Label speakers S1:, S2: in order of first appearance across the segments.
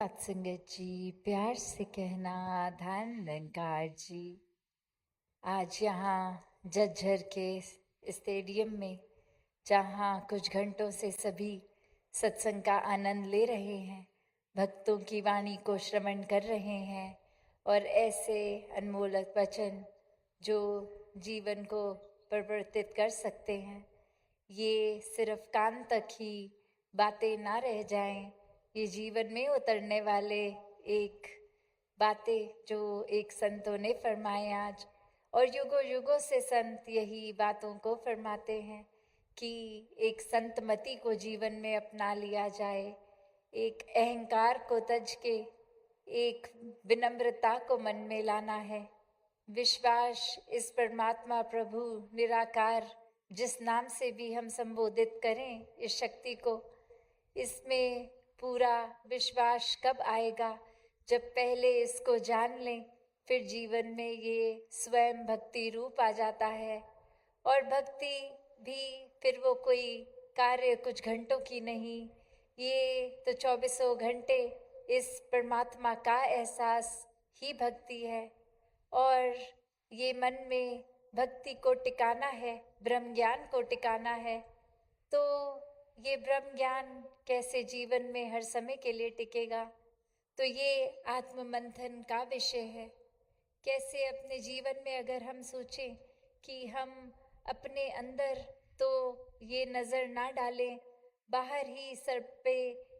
S1: सत्संगत जी, प्यार से कहना धन निरंकार जी। आज यहाँ झज्जर के स्टेडियम में जहाँ कुछ घंटों से सभी सत्संग का आनंद ले रहे हैं, भक्तों की वाणी को श्रवण कर रहे हैं और ऐसे अनमोल वचन जो जीवन को परिवर्तित कर सकते हैं, ये सिर्फ कान तक ही बातें ना रह जाएं, ये जीवन में उतरने वाले एक बातें जो एक संतों ने फरमाए आज, और युगों युगों से संत यही बातों को फरमाते हैं कि एक संतमति को जीवन में अपना लिया जाए, एक अहंकार को तज के एक विनम्रता को मन में लाना है। विश्वास इस परमात्मा प्रभु निराकार जिस नाम से भी हम संबोधित करें इस शक्ति को, इसमें पूरा विश्वास कब आएगा? जब पहले इसको जान लें, फिर जीवन में ये स्वयं भक्ति रूप आ जाता है। और भक्ति भी फिर वो कोई कार्य कुछ घंटों की नहीं, ये तो 24 घंटे इस परमात्मा का एहसास ही भक्ति है। और ये मन में भक्ति को टिकाना है, ब्रह्म ज्ञान को टिकाना है। तो ये ब्रह्म ज्ञान कैसे जीवन में हर समय के लिए टिकेगा? तो ये आत्म मंथन का विषय है। कैसे अपने जीवन में अगर हम सोचें कि हम अपने अंदर तो ये नज़र ना डालें, बाहर ही सर पे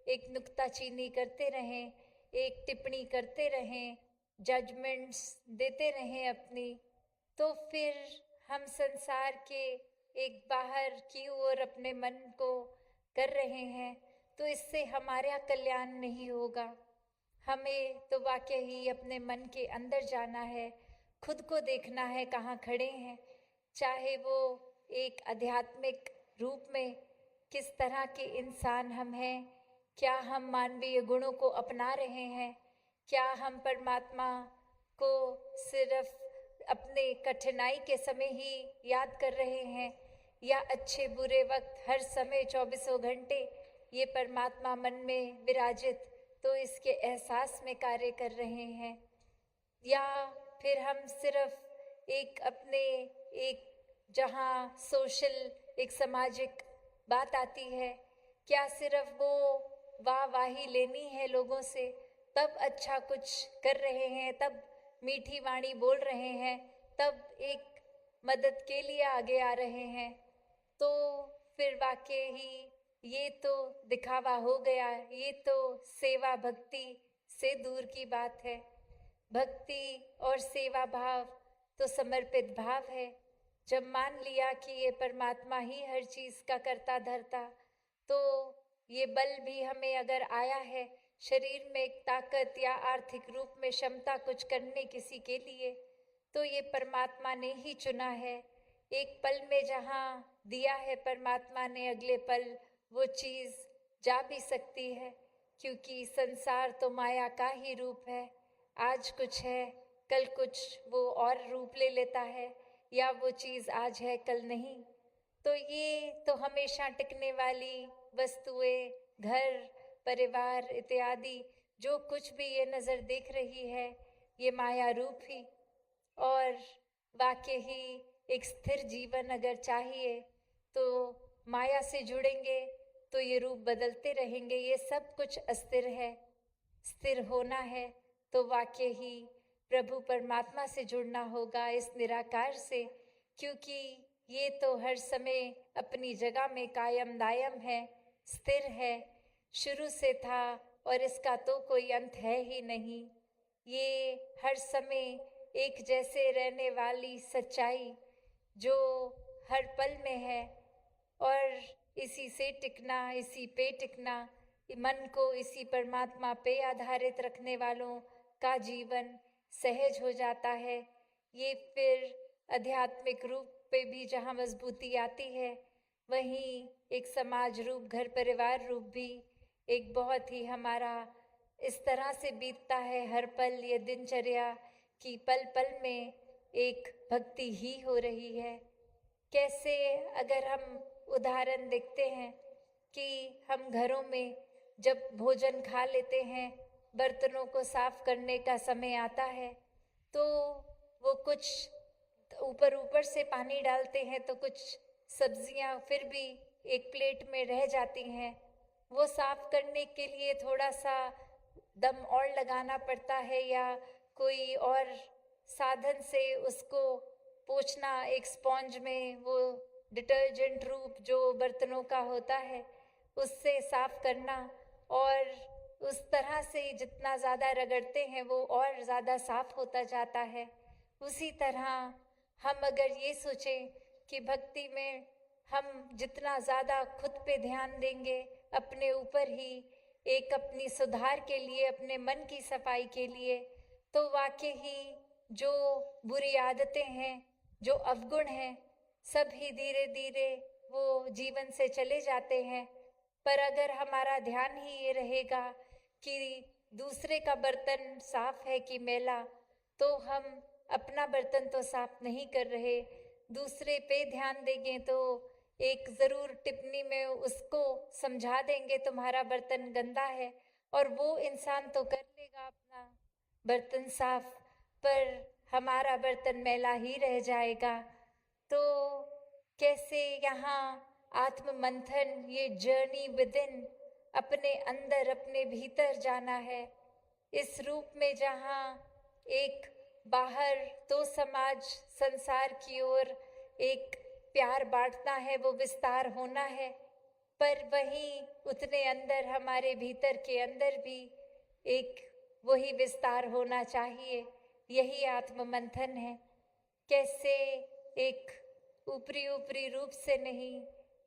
S1: एक नुक्ताचीनी करते रहें, एक टिप्पणी करते रहें, जजमेंट्स देते रहें अपनी, तो फिर हम संसार के एक बाहर की ओर अपने मन को कर रहे हैं, तो इससे हमारा कल्याण नहीं होगा। हमें तो वाकई ही अपने मन के अंदर जाना है, खुद को देखना है कहाँ खड़े हैं, चाहे वो एक आध्यात्मिक रूप में किस तरह के इंसान हम हैं, क्या हम मानवीय गुणों को अपना रहे हैं, क्या हम परमात्मा को सिर्फ अपने कठिनाई के समय ही याद कर रहे हैं, या अच्छे बुरे वक्त हर समय 24 घंटे ये परमात्मा मन में विराजित तो इसके एहसास में कार्य कर रहे हैं, या फिर हम सिर्फ एक अपने एक जहाँ सोशल एक सामाजिक बात आती है, क्या सिर्फ वो वाहवाही लेनी है लोगों से तब अच्छा कुछ कर रहे हैं, तब मीठी वाणी बोल रहे हैं, तब एक मदद के लिए आगे आ रहे हैं? तो फिर वाकई ही ये तो दिखावा हो गया, ये तो सेवा भक्ति से दूर की बात है। भक्ति और सेवा भाव तो समर्पित भाव है। जब मान लिया कि ये परमात्मा ही हर चीज़ का करता धरता, तो ये बल भी हमें अगर आया है शरीर में एक ताकत या आर्थिक रूप में क्षमता कुछ करने किसी के लिए, तो ये परमात्मा ने ही चुना है। एक पल में जहाँ दिया है परमात्मा ने, अगले पल वो चीज़ जा भी सकती है, क्योंकि संसार तो माया का ही रूप है। आज कुछ है, कल कुछ वो और रूप ले लेता है, या वो चीज़ आज है कल नहीं। तो ये तो हमेशा टिकने वाली वस्तुएं, घर परिवार इत्यादि जो कुछ भी ये नज़र देख रही है, ये माया रूप ही। और वाकई ही एक स्थिर जीवन अगर चाहिए तो माया से जुड़ेंगे तो ये रूप बदलते रहेंगे, ये सब कुछ अस्थिर है। स्थिर होना है तो वाकई ही प्रभु परमात्मा से जुड़ना होगा, इस निराकार से, क्योंकि ये तो हर समय अपनी जगह में कायम दायम है, स्थिर है, शुरू से था और इसका तो कोई अंत है ही नहीं। ये हर समय एक जैसे रहने वाली सच्चाई जो हर पल में है, और इसी से टिकना, इसी पे टिकना, मन को इसी परमात्मा पे आधारित रखने वालों का जीवन सहज हो जाता है। ये फिर आध्यात्मिक रूप पे भी जहाँ मजबूती आती है, वहीं एक समाज रूप, घर परिवार रूप भी एक बहुत ही हमारा इस तरह से बीतता है हर पल ये दिनचर्या कि पल पल में एक भक्ति ही हो रही है। कैसे अगर हम उदाहरण देखते हैं कि हम घरों में जब भोजन खा लेते हैं, बर्तनों को साफ करने का समय आता है तो वो कुछ ऊपर ऊपर से पानी डालते हैं तो कुछ सब्जियां फिर भी एक प्लेट में रह जाती हैं। वो साफ करने के लिए थोड़ा सा दम और लगाना पड़ता है या कोई और साधन से उसको पोंछना, एक स्पॉन्ज में वो डिटर्जेंट रूप जो बर्तनों का होता है उससे साफ करना, और उस तरह से जितना ज़्यादा रगड़ते हैं वो और ज़्यादा साफ होता जाता है। उसी तरह हम अगर ये सोचें कि भक्ति में हम जितना ज़्यादा खुद पे ध्यान देंगे, अपने ऊपर ही, एक अपनी सुधार के लिए, अपने मन की सफाई के लिए, तो वाकई ही जो बुरी आदतें हैं, जो अवगुण हैं, सब ही धीरे धीरे वो जीवन से चले जाते हैं। पर अगर हमारा ध्यान ही ये रहेगा कि दूसरे का बर्तन साफ है कि मैला, तो हम अपना बर्तन तो साफ नहीं कर रहे, दूसरे पे ध्यान देंगे तो एक ज़रूर टिप्पणी में उसको समझा देंगे तुम्हारा बर्तन गंदा है, और वो इंसान तो कर लेगा अपना बर्तन साफ, पर हमारा बर्तन मैला ही रह जाएगा। तो कैसे यहाँ आत्म मंथन, ये जर्नी विदिन, अपने अंदर, अपने भीतर जाना है, इस रूप में जहाँ एक बाहर तो समाज संसार की ओर एक प्यार बांटना है, वो विस्तार होना है, पर वहीं उतने अंदर, हमारे भीतर के अंदर भी एक वही विस्तार होना चाहिए। यही आत्म मंथन है। कैसे एक ऊपरी ऊपरी रूप से नहीं,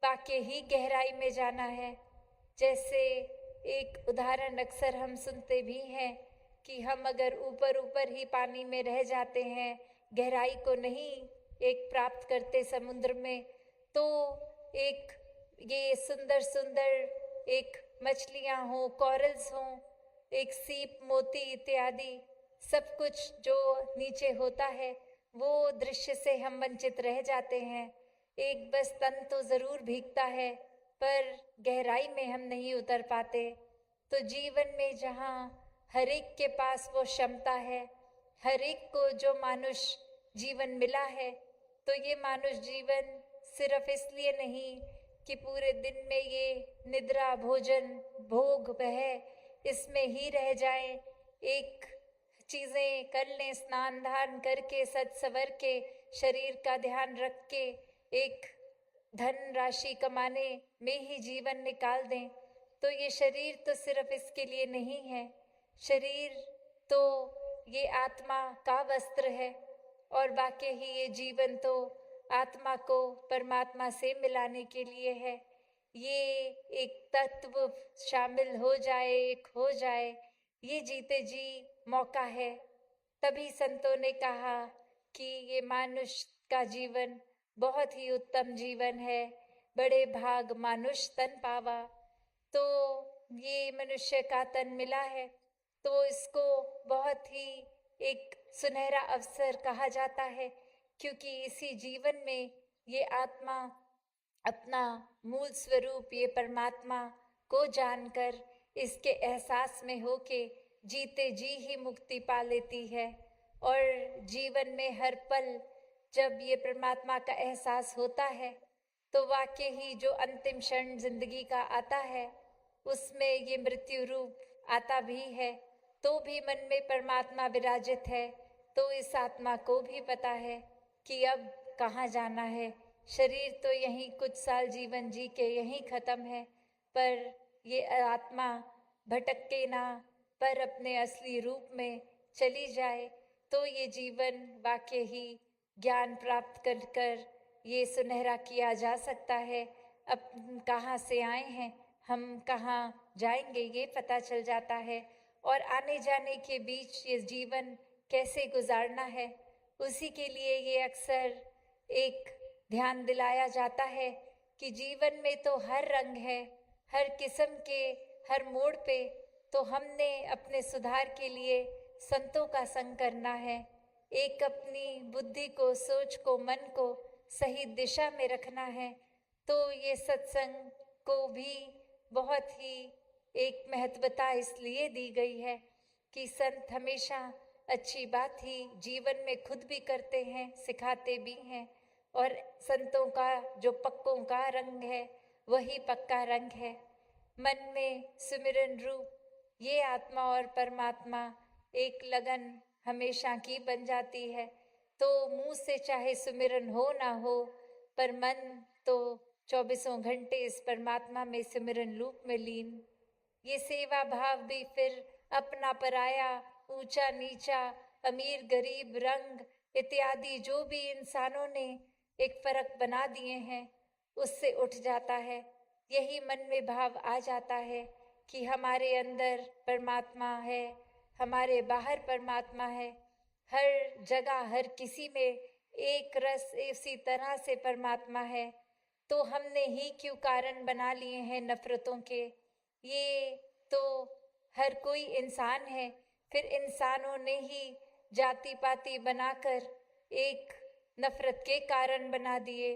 S1: वाकई ही गहराई में जाना है। जैसे एक उदाहरण अक्सर हम सुनते भी हैं कि हम अगर ऊपर ऊपर ही पानी में रह जाते हैं, गहराई को नहीं एक प्राप्त करते समुद्र में, तो एक ये सुंदर सुंदर एक मछलियाँ हों, कॉरल्स हों, एक सीप, मोती इत्यादि सब कुछ जो नीचे होता है, वो दृश्य से हम वंचित रह जाते हैं। एक बस तन तो ज़रूर भीगता है, पर गहराई में हम नहीं उतर पाते। तो जीवन में जहाँ हर एक के पास वो क्षमता है, हर एक को जो मानुष जीवन मिला है, तो ये मानुष जीवन सिर्फ इसलिए नहीं कि पूरे दिन में ये निद्रा, भोजन, भोग, वह इसमें ही रह जाए, एक चीज़ें कर लें, स्नान दान करके, सज सवर के, शरीर का ध्यान रख के एक धन राशि कमाने में ही जीवन निकाल दें, तो ये शरीर तो सिर्फ इसके लिए नहीं है। शरीर तो ये आत्मा का वस्त्र है, और वाकई ही ये जीवन तो आत्मा को परमात्मा से मिलाने के लिए है। ये एक तत्व शामिल हो जाए, एक हो जाए, ये जीते जी मौका है। तभी संतों ने कहा कि ये मानुष का जीवन बहुत ही उत्तम जीवन है, बड़े भाग मानुष तन पावा। तो ये मनुष्य का तन मिला है, तो इसको बहुत ही एक सुनहरा अवसर कहा जाता है, क्योंकि इसी जीवन में ये आत्मा अपना मूल स्वरूप, ये परमात्मा को जानकर, इसके एहसास में होके जीते जी ही मुक्ति पा लेती है। और जीवन में हर पल जब ये परमात्मा का एहसास होता है, तो वाकई ही जो अंतिम क्षण जिंदगी का आता है, उसमें ये मृत्यु रूप आता भी है, तो भी मन में परमात्मा विराजित है। तो इस आत्मा को भी पता है कि अब कहाँ जाना है। शरीर तो यहीं कुछ साल जीवन जी के यहीं ख़त्म है, पर ये आत्मा भटके ना, पर अपने असली रूप में चली जाए, तो ये जीवन वाकई ही ज्ञान प्राप्त कर कर ये सुनहरा किया जा सकता है। अब कहाँ से आए हैं, हम कहाँ जाएंगे, ये पता चल जाता है। और आने जाने के बीच ये जीवन कैसे गुजारना है, उसी के लिए ये अक्सर एक ध्यान दिलाया जाता है कि जीवन में तो हर रंग है, हर किस्म के, हर मोड़ पे तो हमने अपने सुधार के लिए संतों का संग करना है। एक अपनी बुद्धि को, सोच को, मन को सही दिशा में रखना है। तो ये सत्संग को भी बहुत ही एक महत्वता इसलिए दी गई है कि संत हमेशा अच्छी बात ही जीवन में खुद भी करते हैं, सिखाते भी हैं। और संतों का जो पक्कों का रंग है वही पक्का रंग है। मन में सुमिरन रूप ये आत्मा और परमात्मा एक लगन हमेशा की बन जाती है। तो मुंह से चाहे सुमिरन हो ना हो, पर मन तो 24 घंटे इस परमात्मा में सिमरन रूप में लीन। ये सेवा भाव भी फिर अपना पराया, ऊंचा नीचा, अमीर गरीब, रंग इत्यादि जो भी इंसानों ने एक फर्क बना दिए हैं उससे उठ जाता है। यही मन में भाव आ जाता है कि हमारे अंदर परमात्मा है, हमारे बाहर परमात्मा है। हर जगह हर किसी में एक रस इसी तरह से परमात्मा है। तो हमने ही क्यों कारण बना लिए हैं नफरतों के। ये तो हर कोई इंसान है, फिर इंसानों ने ही जाति पाति बनाकर एक नफरत के कारण बना दिए।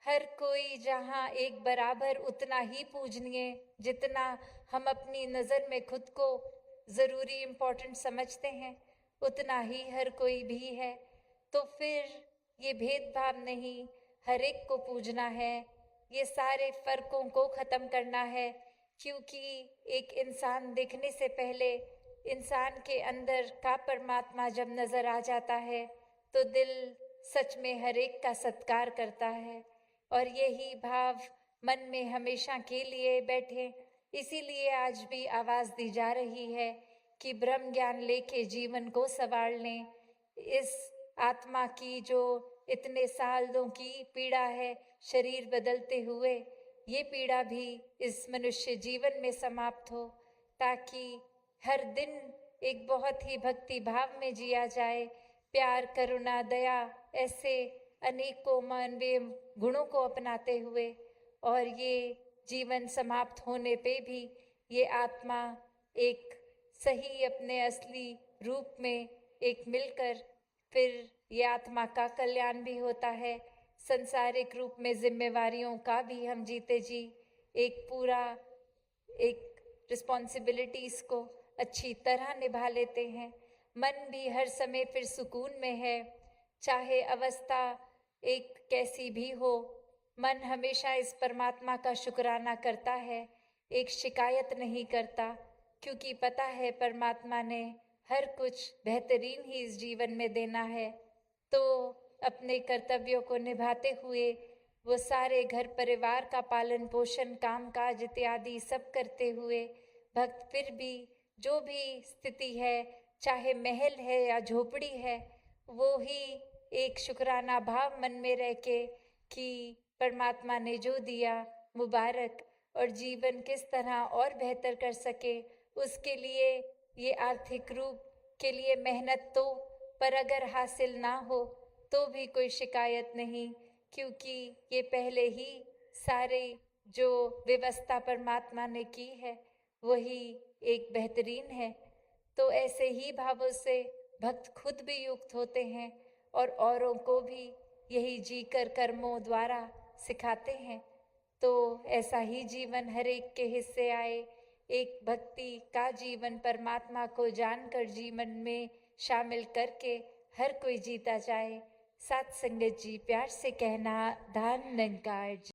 S1: हर कोई जहाँ एक बराबर उतना ही पूजनीय जितना हम अपनी नज़र में खुद को ज़रूरी इम्पोर्टेंट समझते हैं, उतना ही हर कोई भी है। तो फिर ये भेदभाव नहीं, हर एक को पूजना है, ये सारे फ़र्कों को ख़त्म करना है। क्योंकि एक इंसान देखने से पहले इंसान के अंदर का परमात्मा जब नज़र आ जाता है तो दिल सच में हर एक का सत्कार करता है। और यही भाव मन में हमेशा के लिए बैठे, इसीलिए आज भी आवाज़ दी जा रही है कि ब्रह्म ज्ञान लेके जीवन को संवार लें। इस आत्मा की जो इतने सालों की पीड़ा है शरीर बदलते हुए, ये पीड़ा भी इस मनुष्य जीवन में समाप्त हो, ताकि हर दिन एक बहुत ही भक्ति भाव में जिया जाए। प्यार, करुणा, दया ऐसे अनेकों मानवीय गुणों को अपनाते हुए, और ये जीवन समाप्त होने पे भी ये आत्मा एक सही अपने असली रूप में एक मिलकर फिर ये आत्मा का कल्याण भी होता है। संसारिक रूप में जिम्मेवारियों का भी हम जीते जी एक पूरा एक रिस्पॉन्सिबिलिटीज़ को अच्छी तरह निभा लेते हैं। मन भी हर समय फिर सुकून में है, चाहे अवस्था एक कैसी भी हो। मन हमेशा इस परमात्मा का शुक्राना करता है, एक शिकायत नहीं करता, क्योंकि पता है परमात्मा ने हर कुछ बेहतरीन ही इस जीवन में देना है। तो अपने कर्तव्यों को निभाते हुए वो सारे घर परिवार का पालन पोषण, काम काज इत्यादि सब करते हुए भक्त फिर भी जो भी स्थिति है, चाहे महल है या झोपड़ी है, वो ही एक शुक्राना भाव मन में रह के कि परमात्मा ने जो दिया मुबारक, और जीवन किस तरह और बेहतर कर सके उसके लिए ये आर्थिक रूप के लिए मेहनत तो, पर अगर हासिल ना हो तो भी कोई शिकायत नहीं, क्योंकि ये पहले ही सारे जो व्यवस्था परमात्मा ने की है वही एक बेहतरीन है। तो ऐसे ही भावों से भक्त खुद भी युक्त होते हैं और औरों को भी यही जीकर कर्मों द्वारा सिखाते हैं। तो ऐसा ही जीवन हर एक के हिस्से आए, एक भक्ति का जीवन परमात्मा को जानकर जीवन में शामिल करके हर कोई जीता जाए। साथ संगत जी, प्यार से कहना, धन निरंकार जी।